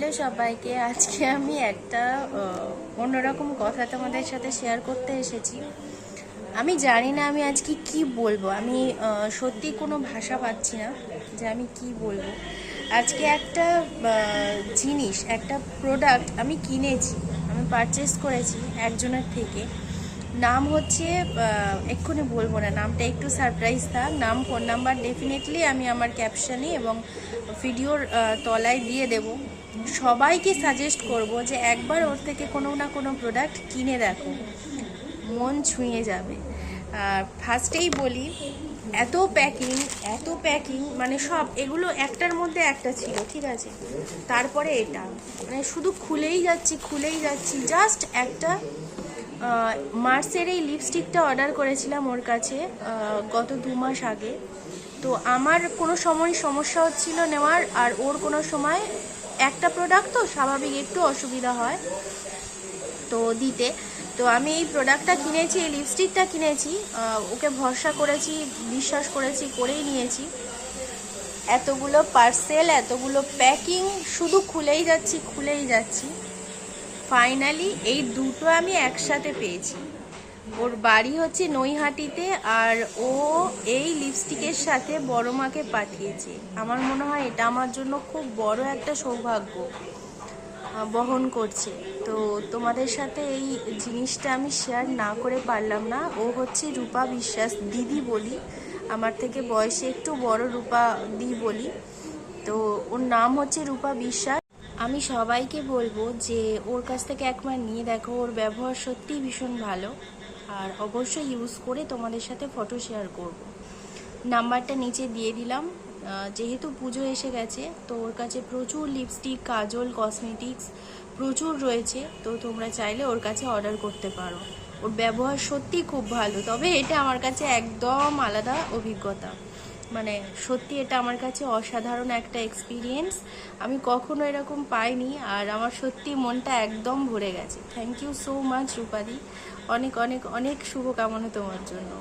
Hello সবাইকে, আজকে আমি একটা অন্যরকম কথা তোমাদের সাথে শেয়ার করতে এসেছি। আমি জানি না আমি আজকে কি বলবো। আমি সত্যি কোনো ভাষা পাচ্ছি না যে আমি কি বলবো। আজকে একটা জিনিস, একটা প্রোডাক্ট আমি কিনেছি, আমি পারচেস করেছি একজনের থেকে। নাম হচ্ছে, এক্ষুনি বলবো না নামটা, একটু সারপ্রাইজ থাক। নাম, ফোন নাম্বার ডেফিনেটলি আমি আমার ক্যাপশনে এবং ভিডিওর তলায় দিয়ে দেব। সবাইকে সাজেস্ট করব যে একবার ওর থেকে কোনো না কোনো প্রোডাক্ট কিনে দেখো, মন ছুঁয়ে যাবে। আর ফার্স্টেই বলি, এত প্যাকিং, মানে সব এগুলো একটার মধ্যে একটা ছিল, ঠিক আছে। তারপরে এটা মানে শুধু খুলেই যাচ্ছি। জাস্ট একটা মার্সের এই লিপস্টিকটা অর্ডার করেছিলাম ওর কাছে গত 2 মাস আগে। তো আমার কোনো সময় সমস্যা হচ্ছিল নেওয়ার, আর ওর কোনো সময় একটা প্রোডাক্ট তো স্বাভাবিক একটু অসুবিধা হয় তো দিতে। তো আমি এই প্রোডাক্টটা কিনেছি, এই লিপস্টিকটা কিনেছি, ওকে ভরসা করেছি, বিশ্বাস করেছি, করেই নিয়েছি। এতগুলো পার্সেল, এতগুলো প্যাকিং, শুধু খুলেই যাচ্ছি। ফাইনালি এই দুটো আমি একসাথে পেয়েছি। ওর বাড়ি হচ্ছে নৈহাটিতে, আর ও এই লিপস্টিকের সাথে বড় মাকে পাঠিয়েছে। আমার মনে হয় এটা আমার জন্য খুব বড় একটা সৌভাগ্য বহন করছে। তো তোমাদের সাথে এই জিনিসটা আমি শেয়ার না করে পারলাম না। ও হচ্ছে রূপা বিশ্বাস দিদি বলি, আমার থেকে বয়সে একটু বড়, রূপা দি বলি। তো ওর নাম হচ্ছে রূপা বিশ্বাস। আমি সবাইকে বলবো যে ওর কাছ থেকে একবার নিয়ে দেখো, ওর ব্যবহার সত্যিই ভীষণ ভালো। আর অবশ্যই ইউজ করে তোমাদের সাথে ফটো শেয়ার করব। নাম্বারটা নিচে দিয়ে দিলাম। যেহেতু পুজো এসে গেছে, তো ওর কাছে প্রচুর লিপস্টিক, কাজল, কসমেটিক্স প্রচুর রয়েছে। তো তোমরা চাইলে ওর কাছে অর্ডার করতে পারো। ওর ব্যবহার সত্যি খুব ভালো, তবে এটা আমার কাছে একদম আলাদা অভিজ্ঞতা। মানে সত্যি এটা আমার কাছে অসাধারণ একটা এক্সপিরিয়েন্স। আমি কখনো এরকম পাইনি, আর আমার সত্যি মনটা একদম ভরে গেছে। থ্যাংক ইউ সো মাচ রূপাদি, অনেক অনেক অনেক শুভকামনা তোমার জন্য।